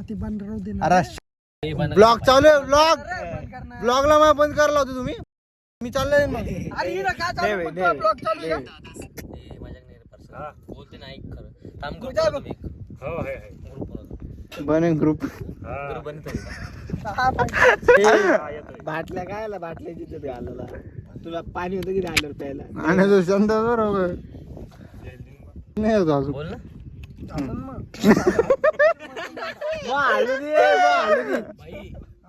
अरे ब्लॉग चालू आहे. ब्लॉगला मग बंद करायला होतो तुम्ही. मी चाललोय मग. बने ग्रुप बाटल्या काय बाटल्या तिथे आलेला तुला पाणी होतं की राहिलं प्यायला आणि तो शांत बरोबर नाही होतो अजून. बोल ना.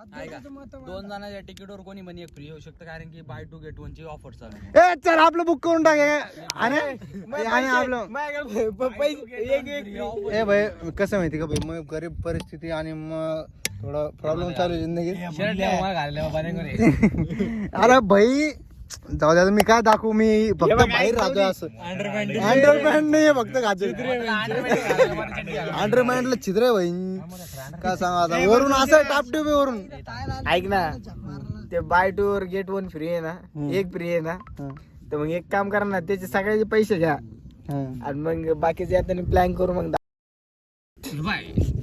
भाई 2 जणांच्या तिकीटवर कोणी म्हणे एक फ्री होऊ शकतं कारण की बाय 2 गेट 1 ची ऑफर चालू आहे. ए चल आपलं बुक करून टाके. आणि आपलं ए भाई कसं माहिती का भाई मग गरीब परिस्थिती आणि मग थोडं प्रॉब्लेम चालू आहे जिंदगीत. अरे भाई जाऊ द्या मी काय दाखवू. मी फक्त बाहेर राहतोय असं. अंडरपॅन्ट नाही फक्त घातोय. अंडरपॅन्टला छिद्र आहे भाई. काय सांगा आता वरून असं टापटिप वरून. ऐक ना ते बाय 2 वर गेट 1 फ्री आहे ना. एक फ्री आहे ना तर मग एक काम करा ना त्याचे सगळ्याचे पैसे घ्या आणि मग बाकीचे आता प्लॅन करू. मग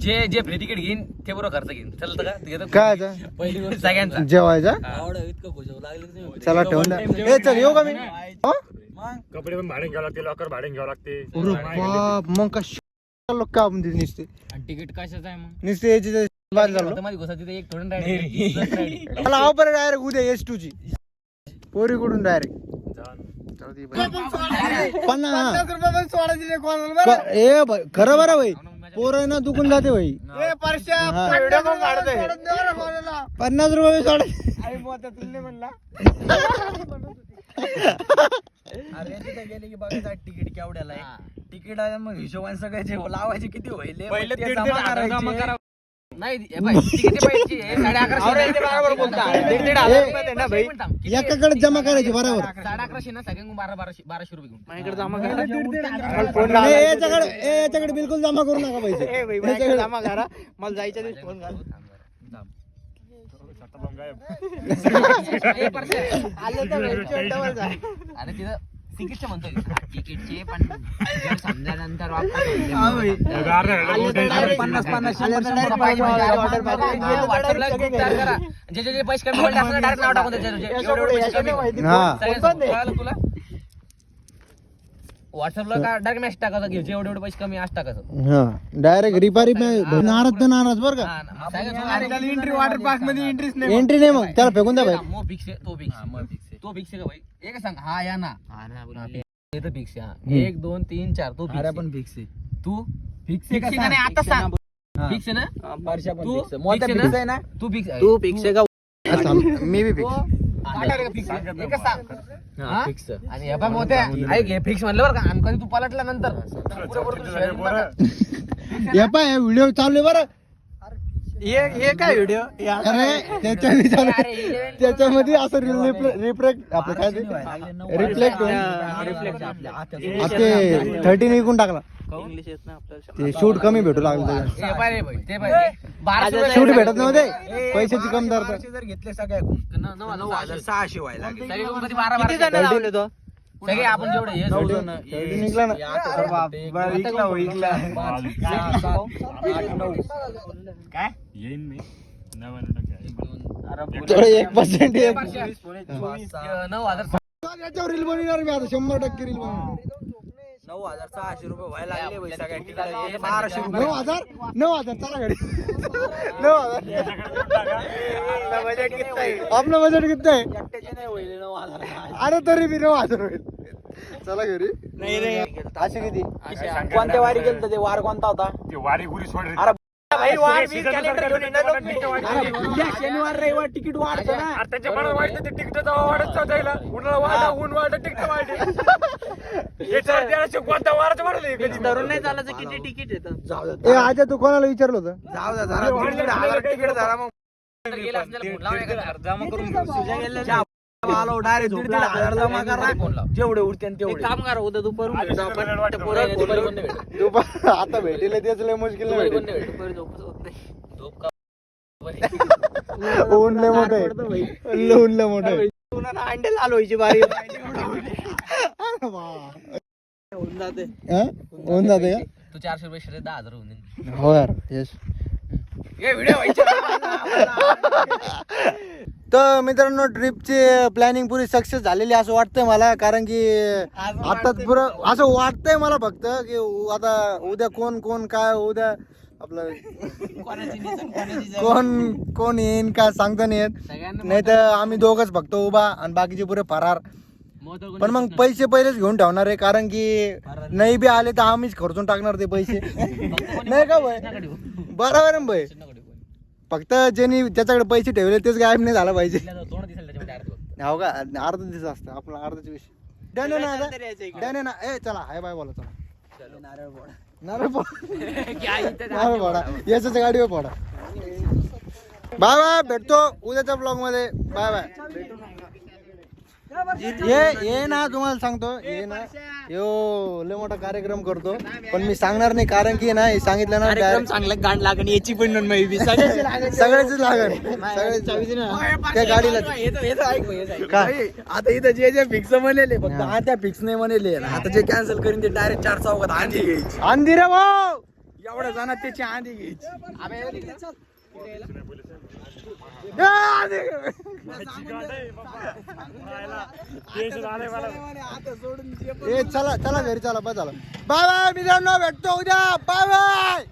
जे जे फ्री तिकीट घेईन ते बरोबर खर्च घेईन चालतं का. काय पहिली गोष्ट सगळ्यांचा जेवायचा. इतकं भुजव लागलं चला ठेवून द्या. ए चल येऊ का मी. कपडे पण भाडे घ्यावं लागते लॉकर भाडे घ्यावं लागते. मग का लोक का आपण तिथे निसते तिकीट कशाचं आहे मग निसते याची बाहेर झालो. माझी घोसा तिथे एक थोडं राईड मला ऑफर डायरेक्ट उद्या S2 ची पोरी कडून डायरेक्ट 50 रुपये खरं बरं भाई. पोर ना दुखून जाते भाई. 50 रुपये सोडा. अरे तिथे गेले की बघा तिकीट केवढ्याला आहे. तिकीट आहे मग हिशोबाने सगळ्याचे लावायचे किती होईल नाही एकाकडे जमा करायची बरोबर. 11,500 ना सगळ्यांना 1200 रुपये घेऊन माझ्याकडे जमा करा. याच्याकडे बिलकुल जमा करू नका पैसे. जमा करा मला जायच्या दिवशी फोन करा. अरे तिथं तिकीटचे म्हणतोय तिकीटचे पण समजानंतर जे पैसे कमी डायरेक्ट नाव टाकून तुला व्हॉट्सअपला का डायरेक्ट मॅसेज टाकायचं घ्यायचे एवढे पैसे कमी आज टाकायचं. डायरेक्ट रिपारी नाराज तर नाराज बरं का. एंट्री वॉटर पार्क मध्ये एंट्रीच नाही. एंट्री नाही मग त्याला फेकून द्या भाई. तो फिक्स का भाई. एक सांग हा या ना फिक्स 1 2 3 4 तो पण फिक्स आहे. तू फिक्स आहे का नाही आता सांग. फिक्स आहे ना तू फिक्स आहे का. मी बी फिक्स. फिक्स आणि हे पण मोठे ऐक हे फिक्स म्हणलं बरं का. आणि कधी तू पलटला नंतर हे पाय व्हिडिओ चालू आहे बरं. हे काय व्हिडिओ अरे त्याच्यामध्ये असं रिफ्लेक्ट आपलं काय रिफ्लेक्ट ते 13 विकून टाकला. इंग्लिश येत ना आपल्याला. ते शूट कमी भेटू लागलं. शूट भेटत नव्हते पैशाची कमतरता. जर घेतले सगळ्या 9,600 व्हायला सगळे आपण जेवढे निघला ना. काय येईन मी 1% 9,000 याच्यावर रील बनवणार मी आता 100% रील बनवणार. 9,600 रुपये व्हायला लागले सगळ्या ठिकाणी. 1200 रुपये 9,000 चला गाडी. 9,000 बजेट किती आहे. आपलं बजेट किती आहे. एकट्याचे नाही होईल 9,000. अरे तरी बी 9,000 होईल. चला घरी. नाही रे असे किती कोणत्या वारी गेलं ते वार कोणता होता. ते वारी गुरी सोड रे. अरे भाई वार मी कॅलेंडर घेऊन येणार लोक नाही. उद्या शनिवार रविवार तिकीट वाढतं ना. अरे त्याच्या मनात वाटतं ते तिकीट वाढत जायला. उन्हाळा वाढा ऊन वाढत तिकीट वाढले. कोणत्या वाराचं वाढले कधी धरून नाही चालायचं किती तिकीट येतं. जाऊ दे ए आज तू कोणाला विचारलं होतं. जाऊ दे जरा तिकीट धरा मग जमा करून आलो डायरेक्ट 1,500 जमा करा. जेवढे उरते तेवढे काम करा. उद्या दुपारून आता भेटेल तेच लय मुश्किल नाही. ऊन लय मोठं आहे. ऊन लय मोठं आहे. अंडे लाल व्हायची बारी होऊन जाते का. तू 400 रुपये 10,000 होऊन हो यार यस हे व्हिडिओ तर मित्रांनो ट्रिपची प्लॅनिंग पुरी सक्सेस झालेली असं वाटतंय मला, कारण की आताच पुरं असं वाटतंय मला फक्त की आता उद्या कोण कोण काय उद्या आपलं कोण येईन काय सांगता नाही येत, नाही तर आम्ही दोघच फक्त उभा आणि बाकीचे पुरे फरार. पण मग पैसे पहिलेच घेऊन ठेवणार आहे, कारण की नाही बी आले तर आम्हीच खर्चून टाकणार ते पैसे. नाही का भाई? बरोबर आहे भाई. फक्त ज्यांनी ज्याच्याकडे पैसे ठेवले तेच गायब नाही झाला पाहिजे. हो का? अर्धा दिवस असतं आपला, अर्धाच विषय. डन आहे ना आता? डन आहे ना? ए चला हाय बाय बोला, चला नारळ फोडा याच्याच गाडीवर फोडा. बाय बाय, भेटतो उद्याच्या ब्लॉग मध्ये. Bye bye. ये ना तुम्हाला सांगतो, ये ना यो लय मोठा कार्यक्रम करतो, पण मी सांगणार नाही, कारण की नाही सांगितलं ना direct चांगलं गांड लागण याची पण सगळ्याच लागेल त्या गाडीला. काय आता इथं जे जे फिक्स म्हणले फक्त आता फिक्स नाही म्हणले, आता जे कॅन्सल करीन ते डायरेक्ट 4 चौकात आंधी घ्यायची. आंधी रे भाऊ, एवढ्या जणात त्याची आंधी घ्यायची. ए चला चला घरी चला, बाय चला. बाय बाय मित्रांनो, भेटतो उद्या. Bye bye.